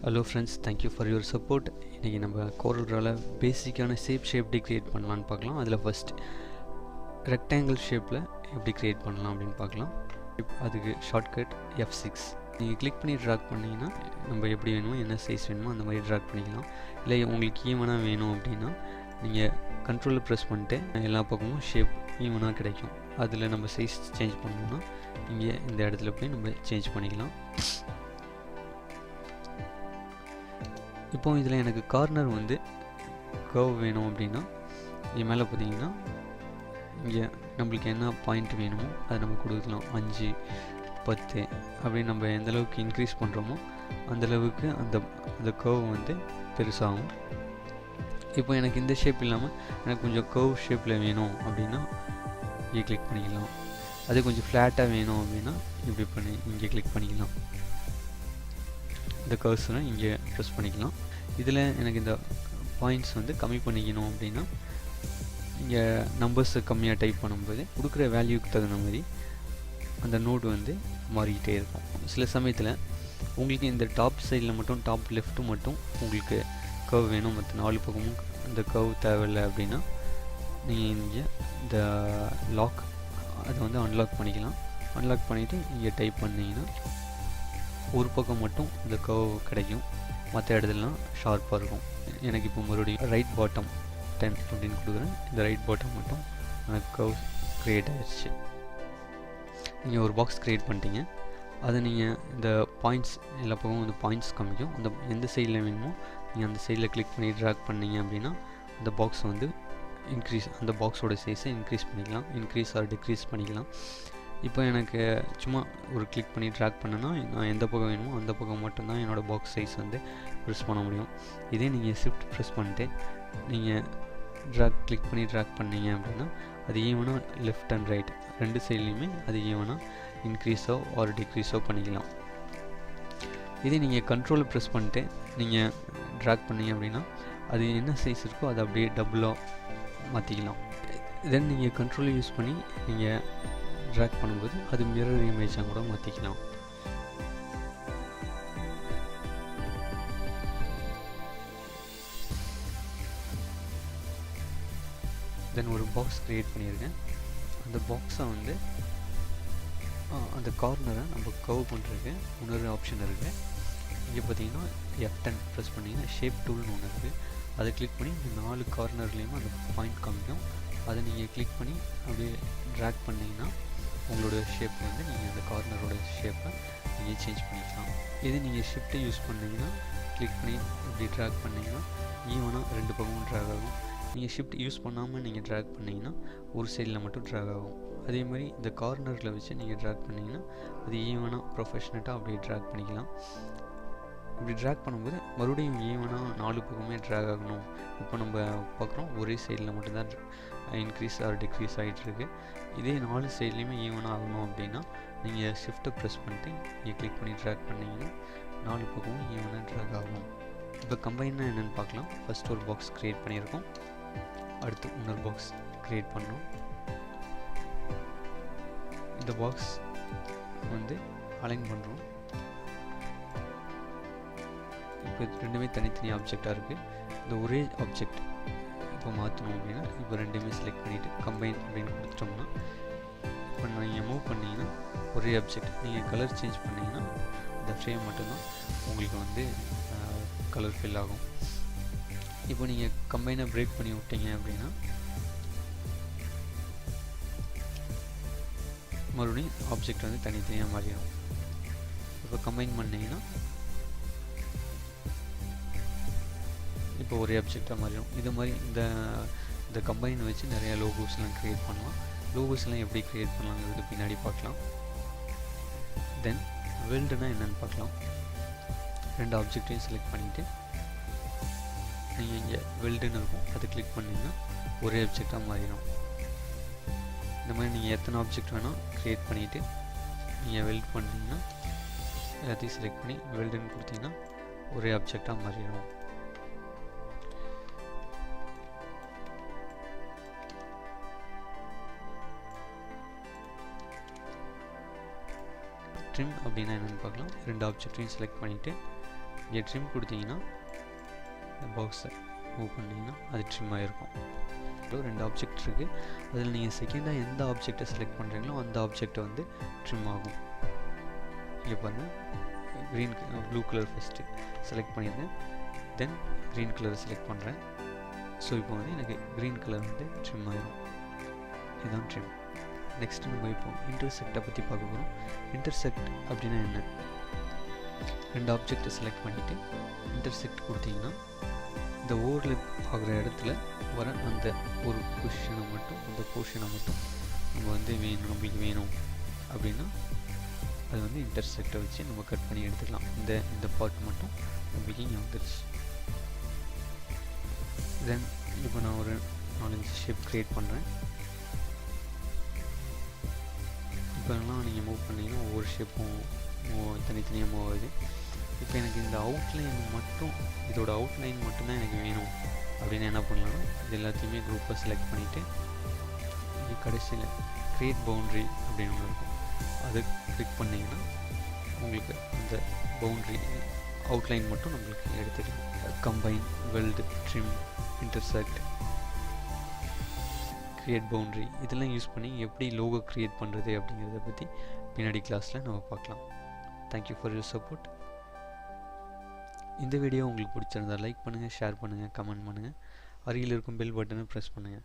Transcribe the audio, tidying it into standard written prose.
Hello friends, thank you for your support. இன்றைக்கி நம்ம CorelDRAWல பேசிக்கான ஷேப் கிரியேட் பண்ணலான்னு பார்க்கலாம். அதில் ஃபர்ஸ்ட் ரெக்டாங்கிள் ஷேப்பில் எப்படி கிரியேட் பண்ணலாம் அப்படின்னு பார்க்கலாம். அதுக்கு ஷார்ட்கட் F6. நீங்கள் கிளிக் பண்ணி ட்ராக் பண்ணிங்கன்னா நம்ம எப்படி வேணுமோ என்ன சைஸ் வேணுமோ அந்த மாதிரி ட்ராக் பண்ணிக்கலாம். இல்லை உங்களுக்கு ஈவனாக வேணும் அப்படின்னா நீங்கள் கண்ட்ரோலில் ப்ரெஸ் பண்ணிட்டு எல்லா பக்கமும் ஷேப் ஈவனாக கிடைக்கும். அதில் நம்ம சைஸ் சேஞ்ச் பண்ணோம்னா இங்கே இந்த இடத்துல போய் நம்ம சேஞ்ச் பண்ணிக்கலாம். இப்போ இதில் எனக்கு கார்னர் வந்து கர்வ் வேணும் அப்படின்னா இது மேலே பார்த்தீங்கன்னா இங்கே நம்மளுக்கு என்ன பாயிண்ட் வேணுமோ அதை நம்ம கொடுக்கலாம். 5, 10 அப்படின்னு நம்ம எந்தளவுக்கு இன்க்ரீஸ் பண்ணுறோமோ அந்தளவுக்கு அந்த கர்வ் வந்து பெருசாகும். இப்போ எனக்கு இந்த ஷேப் இல்லாமல் எனக்கு கொஞ்சம் கர்வ் ஷேப்பில் வேணும் அப்படின்னா இங்கே கிளிக் பண்ணிக்கலாம். அது கொஞ்சம் ஃப்ளாட்டாக வேணும் அப்படின்னா இப்படி பண்ணி இங்கே கிளிக் பண்ணிக்கலாம். இந்த கர்சரை இங்கே ப்ரெஸ் பண்ணிக்கலாம். இதில் எனக்கு இந்த பாயிண்ட்ஸ் வந்து கம்மி பண்ணிக்கணும் அப்படின்னா இங்கே நம்பர்ஸை கம்மியாக டைப் பண்ணும்போது கொடுக்குற வேல்யூக்கு தகுந்த மாதிரி அந்த நோடு வந்து மாறிக்கிட்டே இருக்கும். சில சமயத்தில் உங்களுக்கு இந்த டாப் சைடில் மட்டும் டாப் லெஃப்ட்டு மட்டும் உங்களுக்கு கர்வ் வேணும், மற்ற 4 பக்கமும் இந்த கர்வ் தேவையில்லை அப்படின்னா நீங்கள் இங்கே இந்த லாக் அதை வந்து அன்லாக் பண்ணிக்கலாம். அன்லாக் பண்ணிவிட்டு இங்கே டைப் பண்ணிங்கன்னா ஒரு பக்கம் மட்டும் இந்த கர்வ் கிடைக்கும், மற்ற இடத்துலலாம் ஷார்ப்பாக இருக்கும். எனக்கு இப்போ மறுபடியும் ரைட் பாட்டம் 10 அப்படின்னு கொடுக்குறேன். இந்த ரைட் பாட்டம் மட்டும் எனக்கு கர்வ் க்ரியேட் ஆகிடுச்சு. நீங்கள் ஒரு பாக்ஸ் க்ரியேட் பண்ணிட்டீங்க. அதை நீங்கள் இந்த பாயிண்ட்ஸ் எல்லா பக்கமும் இந்த பாயிண்ட்ஸ் காமிக்கும். அந்த எந்த சைடில் வேணுமோ நீங்கள் அந்த சைடில் கிளிக் பண்ணி ட்ராக் பண்ணிங்க அப்படின்னா அந்த பாக்ஸ் வந்து அந்த பாக்ஸோட சைஸை இன்க்ரீஸ் பண்ணிக்கலாம், இன்க்ரீஸ் ஆர் டிக்ரீஸ் பண்ணிக்கலாம். இப்போ எனக்கு சும்மா ஒரு கிளிக் பண்ணி ட்ராக் பண்ணேன்னா நான் எந்த பக்கம் வேணுமோ அந்த பக்கம் மட்டும்தான் என்னோடய பாக்ஸ் சைஸ் வந்து ப்ரெஸ் பண்ண முடியும். இதே நீங்கள் ஷிஃப்ட் ப்ரெஸ் பண்ணிட்டு நீங்கள் கிளிக் பண்ணி ட்ராக் பண்ணீங்க அப்படின்னா அது ஈவனாக லெஃப்ட் அண்ட் ரைட் 2 சைட்லேயுமே அது ஈவனாக இன்க்ரீஸோ ஆர் டிக்ரீஸோ பண்ணிக்கலாம். இதே நீங்கள் கண்ட்ரோலை ப்ரெஸ் பண்ணிட்டு நீங்கள் ட்ராக் பண்ணீங்க அப்படின்னா அது என்ன சைஸ் இருக்கோ அதை அப்படியே டபுளாக மாற்றிக்கலாம். தென் நீங்கள் கண்ட்ரோலை யூஸ் பண்ணி நீங்கள் ட்ராக் பண்ணும்போது அது மிரர் இமேஜாக கூட மாற்றிக்கலாம். தென் ஒரு பாக்ஸ் க்ரியேட் பண்ணியிருக்கேன். அந்த பாக்ஸை வந்து அந்த கார்னரை நம்ம கர்வ் பண்ணுறதுக்கு இன்னொரு ஆப்ஷன் இருக்குது. இங்கே பார்த்தீங்கன்னா F10 ப்ரெஸ் பண்ணிங்கன்னா ஷேப் டூல்னு ஒன்று இருக்குது. அதை கிளிக் பண்ணி இந்த 4 கார்னர்லேயுமே அந்த பாயிண்ட் காமிக்கும். அதை நீங்கள் கிளிக் பண்ணி அப்படியே ட்ராக் பண்ணிங்கன்னா உங்களோட ஷேப் வந்து நீங்கள் அந்த கார்னரோட ஷேப்பை நீங்கள் சேஞ்ச் பண்ணிக்கலாம். இது நீங்கள் ஷிஃப்ட்டை யூஸ் பண்ணிங்கன்னா கிளிக் பண்ணி இப்படி ட்ராக் பண்ணிங்கன்னா ஈவனாக 2 பக்கமும் ட்ராக் ஆகும். நீங்கள் ஷிஃப்ட் யூஸ் பண்ணாமல் நீங்கள் ட்ராக் பண்ணிங்கன்னா ஒரு சைடில் மட்டும் ட்ராக் ஆகும். அதே மாதிரி இந்த கார்னரில் வச்சு நீங்கள் ட்ராக் பண்ணிங்கன்னா அது ஈவனாக ப்ரொஃபஷ்னட்டாக அப்படியே ட்ராக் பண்ணிக்கலாம். இப்படி ட்ராக் பண்ணும்போது மறுபடியும் ஈவனாக 4 பக்கமே ட்ராக் ஆகணும். இப்போ நம்ம பார்க்குறோம் ஒரே சைடில் மட்டும்தான் இன்க்ரீஸ் ஆர் டிக்ரீஸ் ஆகிட்டுருக்கு. இதே 4 சைட்லேயுமே ஈவனாக ஆகணும் அப்படின்னா நீங்கள் ஷிஃப்ட்டை ப்ரெஸ் பண்ணிட்டு நீங்கள் கிளிக் பண்ணி ட்ராக் பண்ணிங்கன்னா 4 பக்கமும் ஈவனாக ட்ராக் ஆகும். இப்போ கம்பைனாக என்னென்னு பார்க்கலாம். ஃபஸ்ட் ஒரு பாக்ஸ் க்ரியேட் பண்ணியிருக்கோம், அடுத்து இன்னொரு பாக்ஸ் க்ரியேட் பண்ணோம். இந்த பாக்ஸ் வந்து அலைன் பண்ணுறோம். இப்போ ரெண்டுமே தனித்தனி ஆப்ஜெக்டாக இருக்குது. இந்த ஒரே ஆப்ஜெக்ட் இப்போ மாற்றணும் அப்படின்னா இப்போ ரெண்டுமே செலக்ட் பண்ணிவிட்டு கம்பைன் அப்படின்னு கொடுத்துட்டோம்னா இப்போ நீங்கள் மூவ் பண்ணிங்கன்னா ஒரே ஆப்ஜெக்ட். நீங்கள் கலர் சேஞ்ச் பண்ணிங்கன்னா இந்த ஃப்ரேம் மட்டும்தான் உங்களுக்கு வந்து கலர் ஃபில் ஆகும். இப்போ நீங்கள் கம்பைனை பிரேக் பண்ணி விட்டீங்க அப்படின்னா மறுபடியும் ஆப்ஜெக்ட் வந்து தனித்தனியாக மாறிடும். இப்போ கம்பைன் பண்ணிங்கன்னா இப்போ ஒரே ஆப்ஜெக்டாக மாறிடும். இது மாதிரி இந்த கம்பைனை வச்சு நிறையா லோகோஸ்லாம் க்ரியேட் பண்ணலாம். லோகோஸ்லாம் எப்படி க்ரியேட் பண்ணலாங்கிறது பின்னாடி பார்க்கலாம். தென் வெல்டுனா என்னென்னு பார்க்கலாம். 2 ஆப்ஜெக்டையும் செலக்ட் பண்ணிவிட்டு நீங்கள் இங்கே வெல்டுன்னு இருக்கும் அதை கிளிக் பண்ணிங்கன்னா ஒரே ஆப்ஜெக்டாக மாறிடும். இந்த மாதிரி நீங்கள் எத்தனை ஆப்ஜெக்ட் வேணால் க்ரியேட் பண்ணிவிட்டு நீங்கள் வெல்ட் பண்ணிங்கன்னா எல்லாத்தையும் செலக்ட் பண்ணி வெல்டுன்னு கொடுத்தீங்கன்னா ஒரே ஆப்ஜெக்டாக மாறிடும். ட்ரிம் அப்படின்னா என்னென்னு பார்க்கலாம். 2 ஆப்ஜெக்டையும் செலக்ட் பண்ணிவிட்டு இங்கே ட்ரிம் கொடுத்தீங்கன்னா பாக்ஸை மூவ் பண்ணிங்கன்னா அது ட்ரிம் ஆகிருக்கும். ரெண்டு ஆப்ஜெக்ட் இருக்குது, அதில் நீங்கள் செகண்டாக எந்த ஆப்ஜெக்டை செலக்ட் பண்ணுறீங்களோ அந்த ஆப்ஜெக்டை வந்து ட்ரிம் ஆகும். இங்கே பாருங்கள், ப்ளூ கலர் ஃபஸ்ட்டு செலக்ட் பண்ணியிருக்கேன், தென் க்ரீன் கலரை செலக்ட் பண்ணுறேன். ஸோ இப்போ வந்து எனக்கு க்ரீன் கலர் வந்து ட்ரிம் ஆகிடும். இதுதான் ட்ரிம். நெக்ஸ்ட் நம்ம இப்போ இன்டர்செக்டை பற்றி பார்க்க போகிறோம். இன்டர்செக்ட் அப்படின்னா என்ன? ரெண்டு ஆப்ஜெக்டை செலக்ட் பண்ணிவிட்டு இன்டர்செக்ட் கொடுத்தீங்கன்னா இந்த ஓவர்லேப் ஆகிற இடத்துல வர அந்த ஒரு பொசிஷனை மட்டும், அந்த போர்ஷனை மட்டும் நம்ம வந்து நம்மளுக்கு வேணும் அப்படின்னா அது வந்து இன்டர்செக்டை வச்சு நம்ம கட் பண்ணி எடுத்துக்கலாம். இந்த பார்ட் மட்டும் நம்மளுக்கு இங்கே வந்துடுச்சு. தென் இப்போ நான் ஒரு 4-5 ஷேப் க்ரியேட் பண்ணுறேன். இப்போலாம் நீங்கள் மூவ் பண்ணிங்கன்னா ஒவ்வொரு ஷேப்பும் தனித்தனியாக மூவ் ஆகுது. இப்போ எனக்கு இந்த அவுட்லைன் மட்டும், இதோட அவுட்லைன் மட்டும்தான் எனக்கு வேணும் அப்படின்னு என்ன பண்ணலாம்னா இது எல்லாத்தையுமே குரூப்பாக செலக்ட் பண்ணிவிட்டு இது கடைசியில் க்ரியேட் பவுண்ட்ரி அப்படின்னு ஒன்று இருக்கும், அது கிளிக் பண்ணிங்கன்னா உங்களுக்கு அந்த பவுண்ட்ரி அவுட்லைன் மட்டும் நம்மளுக்கு எடுத்துக்கலாம். Combine, weld, trim, intersect, create boundary இதெல்லாம் யூஸ் பண்ணி எப்படி லோகோ க்ரியேட் பண்ணுறது அப்படிங்கிறத பற்றி பின்னாடி கிளாஸில் நம்ம பார்க்கலாம். Thank you for your support. இந்த வீடியோ உங்களுக்கு பிடிச்சிருந்தால் லைக் பண்ணுங்கள், ஷேர் பண்ணுங்கள், கமெண்ட் பண்ணுங்கள். அருகில் இருக்கும் பெல் பட்டனை ப்ரெஸ் பண்ணுங்கள்.